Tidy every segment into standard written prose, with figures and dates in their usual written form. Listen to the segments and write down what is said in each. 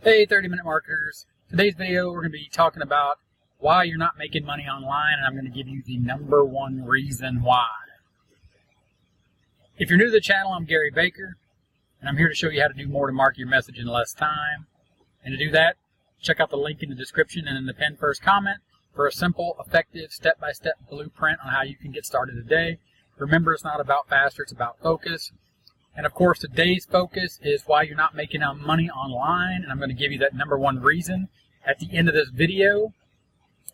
Hey 30-minute marketers. Today's video we're going to be talking about why you're not making money online, and I'm going to give you the number one reason why. If you're new to the channel, I'm Gary Baker, and I'm here to show you how to do more to market your message in less time. And to do that, check out the link in the description and in the pinned first comment for a simple, effective, step-by-step blueprint on how you can get started today. Remember, it's not about faster, it's about focus. And of course, today's focus is why you're not making money online, and I'm going to give you that number one reason at the end of this video.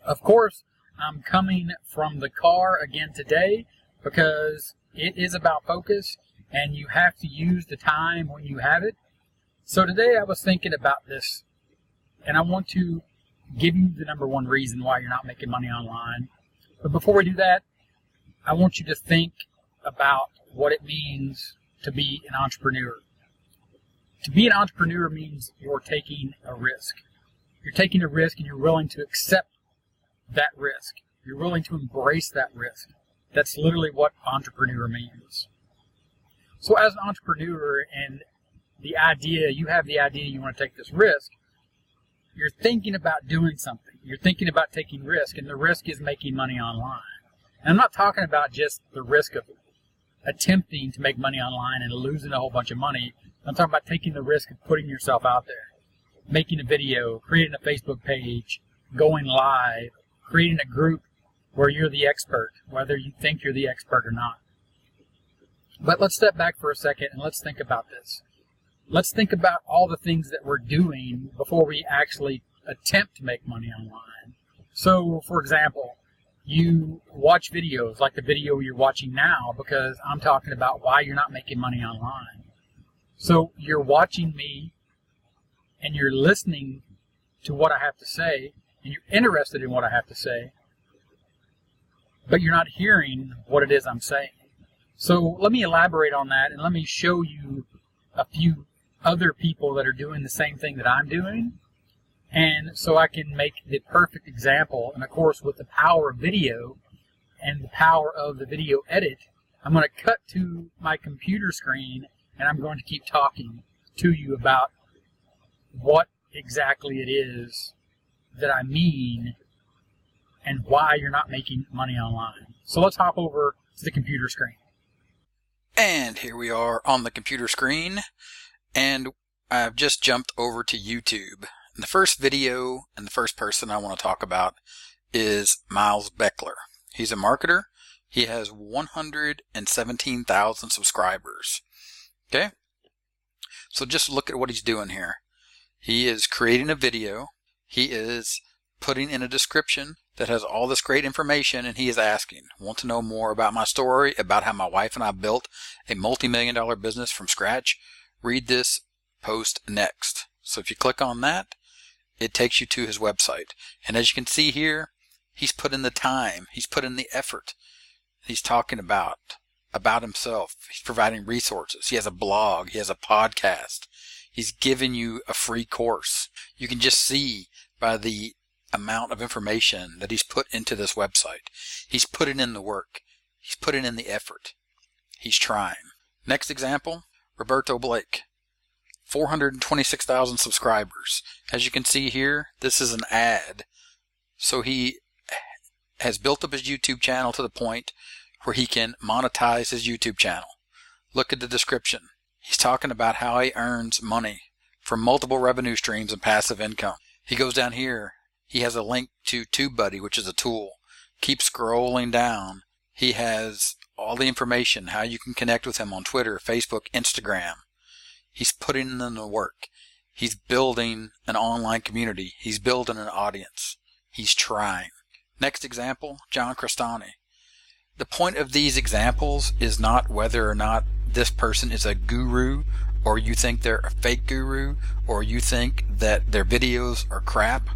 Of course, I'm coming from the car again today because it is about focus, and you have to use the time when you have it. So today I was thinking about this, and I want to give you the number one reason why you're not making money online. But before we do that, I want you to think about what it means to be an entrepreneur. To be an entrepreneur means you're taking a risk. You're taking a risk and you're willing to accept that risk. You're willing to embrace that risk. That's literally what entrepreneur means. So as an entrepreneur and you have the idea you want to take this risk, you're thinking about doing something. You're thinking about taking risk, and the risk is making money online. And I'm not talking about just the risk of attempting to make money online and losing a whole bunch of money. I'm talking about taking the risk of putting yourself out there, making a video, creating a Facebook page, going live, creating a group where you're the expert, whether you think you're the expert or not. But let's step back for a second and let's think about this. Let's think about all the things that we're doing before we actually attempt to make money online. So, for example, you watch videos like the video you're watching now because I'm talking about why you're not making money online. So you're watching me and you're listening to what I have to say and you're interested in what I have to say, but you're not hearing what it is I'm saying. So let me elaborate on that and let me show you a few other people that are doing the same thing that I'm doing. And so I can make the perfect example. And of course, with the power of video and the power of the video edit, I'm going to cut to my computer screen and I'm going to keep talking to you about what exactly it is that I mean and why you're not making money online. So let's hop over to the computer screen. And here we are on the computer screen, and I've just jumped over to YouTube. The first video and the first person I want to talk about is Miles Beckler. He's a marketer. He has 117,000 subscribers. Okay? So just look at what he's doing here. He is creating a video. He is putting in a description that has all this great information, and he is asking, want to know more about my story, about how my wife and I built a multi-million-dollar business from scratch? Read this post next. So if you click on that, it takes you to his website. And as you can see here, he's put in the time. He's put in the effort. He's talking about himself. He's providing resources. He has a blog. He has a podcast. He's giving you a free course. You can just see by the amount of information that he's put into this website. He's putting in the work. He's putting in the effort. He's trying. Next example, Roberto Blake. 426,000 subscribers. As you can see here, this is an ad. So he has built up his YouTube channel to the point where he can monetize his YouTube channel. Look at the description. He's talking about how he earns money from multiple revenue streams and passive income. He goes down here. He has a link to TubeBuddy, which is a tool. Keep scrolling down. He has all the information, how you can connect with him on Twitter, Facebook, Instagram. He's putting in the work. He's building an online community. He's building an audience. He's trying. Next example, John Crestani. The point of these examples is not whether or not this person is a guru, or you think they're a fake guru, or you think that their videos are crap.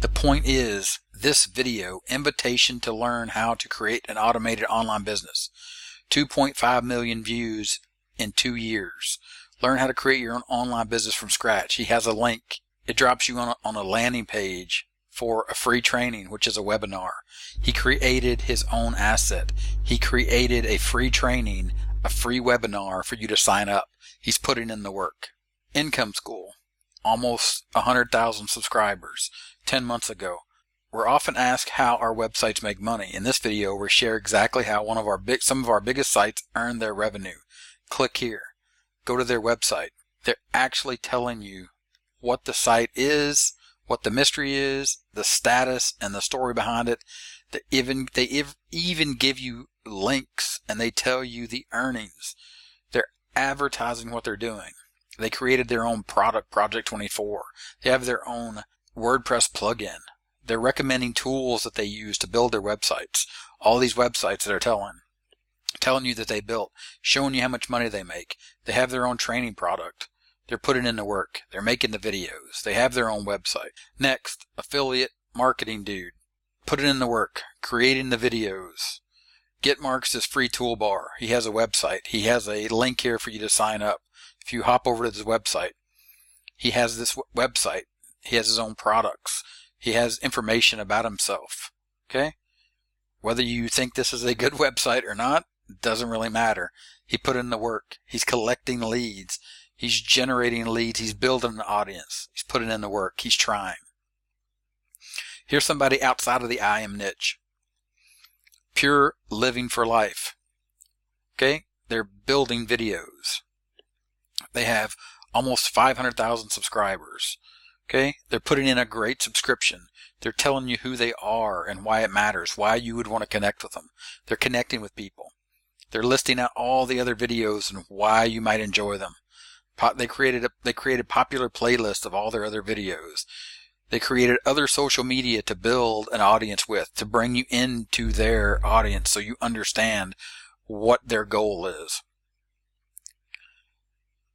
The point is this video, invitation to learn how to create an automated online business. 2.5 million views in 2 years. Learn how to create your own online business from scratch. He has a link. It drops you on a landing page for a free training, which is a webinar. He created his own asset. He created a free training, a free webinar for you to sign up. He's putting in the work. Income School. almost 100,000 subscribers 10 months ago. We're often asked how our websites make money. In this video, we share exactly how some of our biggest sites earn their revenue. Click here. Go to their website. They're actually telling you what the site is, what the mystery is, the status, and the story behind it. They even give you links, and they tell you the earnings. They're advertising what they're doing. They created their own product, Project 24. They have their own WordPress plugin. They're recommending tools that they use to build their websites. All these websites that are telling you that they built, showing you how much money they make. They have their own training product. They're putting in the work. They're making the videos. They have their own website. Next, affiliate marketing dude. Put it in the work. Creating the videos. GetMarks is free toolbar. He has a website. He has a link here for you to sign up. If you hop over to this website, he has this website. He has his own products. He has information about himself. Okay? Whether you think this is a good website or not, doesn't really matter. He put in the work. He's collecting leads. He's generating leads. He's building an audience. He's putting in the work. He's trying. Here's somebody outside of the I am niche. Pure Living for Life. Okay? They're building videos. They have almost 500,000 subscribers. Okay? They're putting in a great subscription. They're telling you who they are and why it matters, why you would want to connect with them. They're connecting with people. They're listing out all the other videos and why you might enjoy them. They created popular playlists of all their other videos. They created other social media to build an audience with, to bring you into their audience so you understand what their goal is.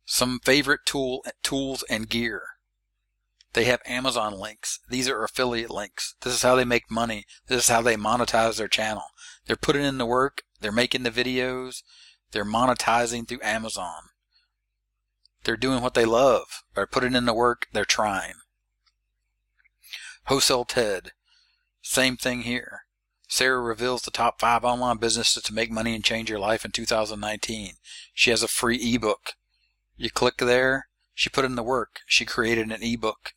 Some favorite tools and gear. They have Amazon links. These are affiliate links. This is how they make money. This is how they monetize their channel. They're putting in the work. They're making the videos. They're monetizing through Amazon. They're doing what they love. They're putting in the work. They're trying. Wholesale Ted. Same thing here. Sarah reveals the top 5 online businesses to make money and change your life in 2019. She has a free ebook. You click there. She put in the work. She created an ebook.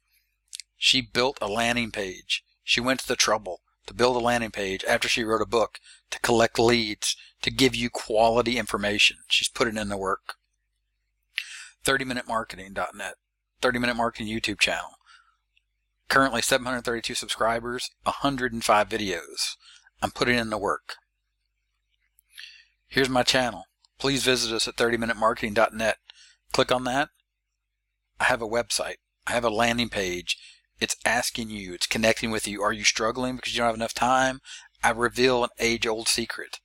She built a landing page. She went to the trouble to build a landing page after she wrote a book, to collect leads, to give you quality information. She's putting in the work. 30minutemarketing.net. 30-minute marketing YouTube channel. Currently 732 subscribers, 105 videos. I'm putting in the work. Here's my channel. Please visit us at 30minutemarketing.net. Click on that. I have a website. I have a landing page. It's asking you. It's connecting with you. Are you struggling because you don't have enough time? I reveal an age-old secret.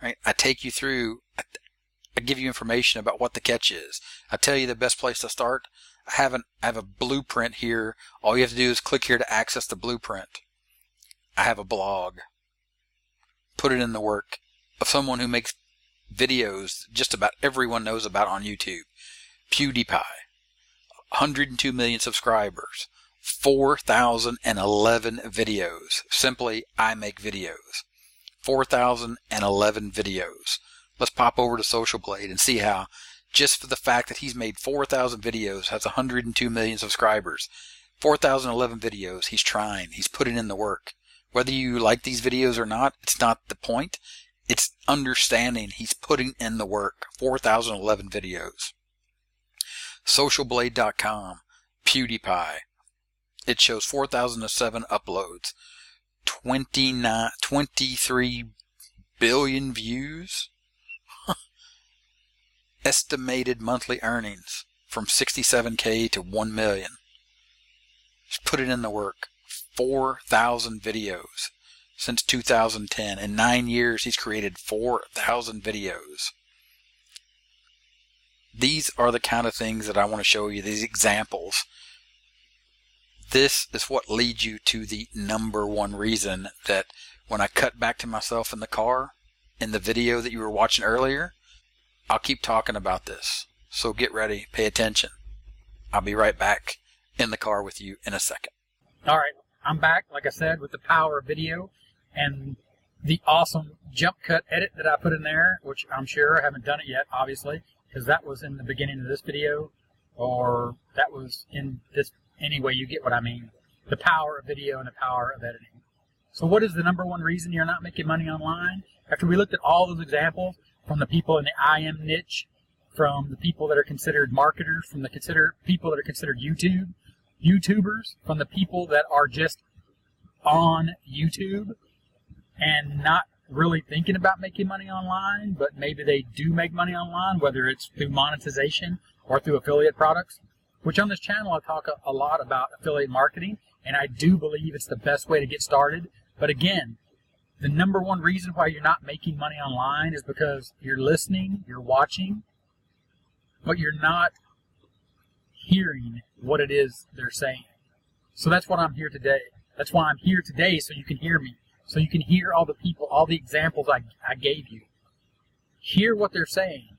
Right? I take you through. I give you information about what the catch is. I tell you the best place to start. I have a blueprint here. All you have to do is click here to access the blueprint. I have a blog. Put it in the work of someone who makes videos just about everyone knows about on YouTube. PewDiePie. 102 million subscribers. 4,011 videos. Simply, I make videos. 4,011 videos. Let's pop over to Social Blade and see how, just for the fact that he's made 4,000 videos, has 102 million subscribers. 4,011 videos. He's trying. He's putting in the work. Whether you like these videos or not, it's not the point. It's understanding he's putting in the work. 4,011 videos. Socialblade.com. PewDiePie. It shows 4,007 uploads. 23 billion views. Estimated monthly earnings from 67K to 1 million. Just put it in the work. 4,000 videos since 2010. In 9 years, he's created 4,000 videos. These are the kind of things that I want to show you, these examples. This is what leads you to the number one reason that when I cut back to myself in the car, in the video that you were watching earlier, I'll keep talking about this. So get ready, pay attention. I'll be right back in the car with you in a second. All right, I'm back, like I said, with the power of video and the awesome jump cut edit that I put in there, which I'm sure I haven't done it yet, obviously, because that was in the beginning of this video. or that was in this. Anyway, you get what I mean. The power of video and the power of editing. So what is the number one reason you're not making money online? After we looked at all those examples from the people in the IM niche, from the people that are considered marketers, from the people that are considered YouTubers, from the people that are just on YouTube and not really thinking about making money online, but maybe they do make money online, whether it's through monetization or through affiliate products, which on this channel I talk a lot about affiliate marketing, and I do believe it's the best way to get started. But again, the number one reason why you're not making money online is because you're listening, you're watching, but you're not hearing what it is they're saying. So that's what I'm here today. That's why I'm here today, so you can hear me, so you can hear all the people, all the examples I gave you. Hear what they're saying.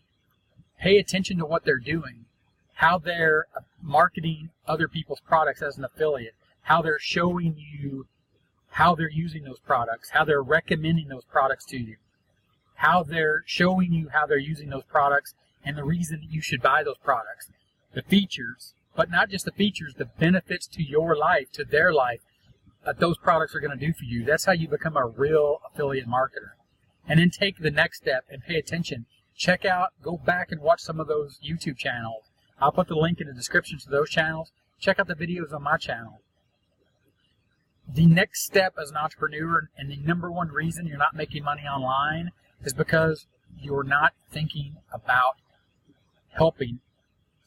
Pay attention to what they're doing, how they're marketing other people's products as an affiliate, how they're showing you how they're using those products, how they're recommending those products to you, how they're showing you how they're using those products and the reason that you should buy those products, the features, but not just the features, the benefits to your life, to their life, that those products are going to do for you. That's how you become a real affiliate marketer. And then take the next step and pay attention. Check out, go back and watch some of those YouTube channels. I'll put the link in the description to those channels. Check out the videos on my channel. The next step as an entrepreneur, and the number one reason you're not making money online, is because you're not thinking about helping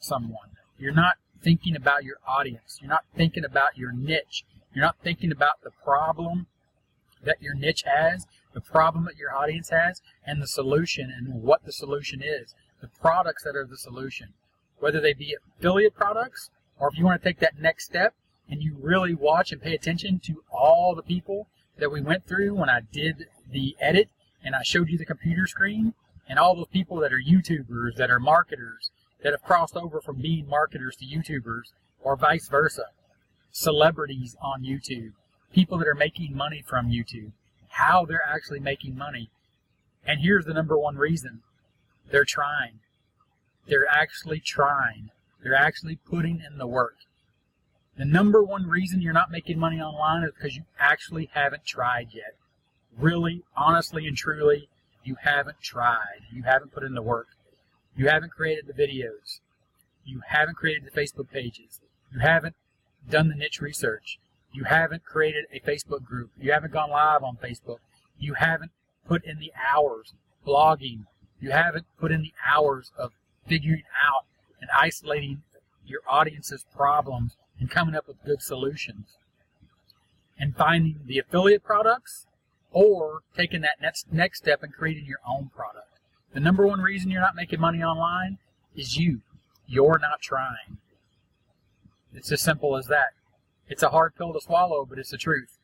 someone. You're not thinking about your audience. You're not thinking about your niche. You're not thinking about the problem that your niche has, the problem that your audience has, and the solution and what the solution is, the products that are the solution. Whether they be affiliate products, or if you want to take that next step and you really watch and pay attention to all the people that we went through when I did the edit and I showed you the computer screen, and all those people that are YouTubers, that are marketers, that have crossed over from being marketers to YouTubers, or vice versa. Celebrities on YouTube, people that are making money from YouTube, how they're actually making money. And here's the number one reason. They're trying. They're actually trying. They're actually putting in the work. The number one reason you're not making money online is because you actually haven't tried yet. Really, honestly, and truly, you haven't tried. You haven't put in the work. You haven't created the videos. You haven't created the Facebook pages. You haven't done the niche research. You haven't created a Facebook group. You haven't gone live on Facebook. You haven't put in the hours blogging. You haven't put in the hours of figuring out and isolating your audience's problems and coming up with good solutions. And finding the affiliate products, or taking that next step and creating your own product. The number one reason you're not making money online is you. You're not trying. It's as simple as that. It's a hard pill to swallow, but it's the truth.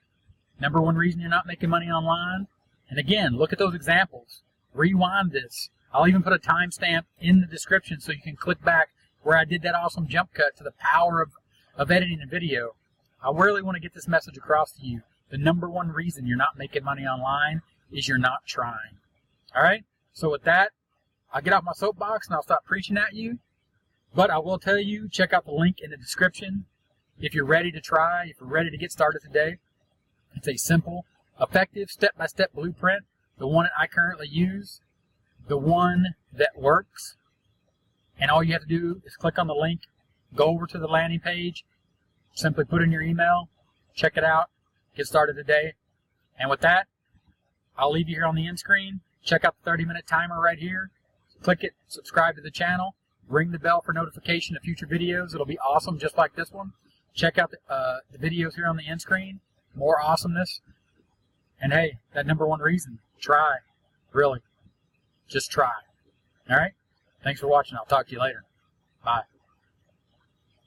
Number one reason you're not making money online, and again, look at those examples. Rewind this. I'll even put a timestamp in the description so you can click back where I did that awesome jump cut to the power of editing a video. I really want to get this message across to you. The number one reason you're not making money online is you're not trying. All right? So with that, I'll get off my soapbox and I'll stop preaching at you. But I will tell you, check out the link in the description if you're ready to try, if you're ready to get started today. It's a simple, effective, step-by-step blueprint, the one that I currently use, the one that works. And all you have to do is click on the link, go over to the landing page, simply put in your email, check it out, get started today. And with that, I'll leave you here on the end screen. Check out the 30-minute timer right here. Click it, subscribe to the channel, ring the bell for notification of future videos. It'll be awesome just like this one. Check out the videos here on the end screen. More awesomeness. And hey, that number one reason, try. Really. Just try. All right? Thanks for watching. I'll talk to you later. Bye.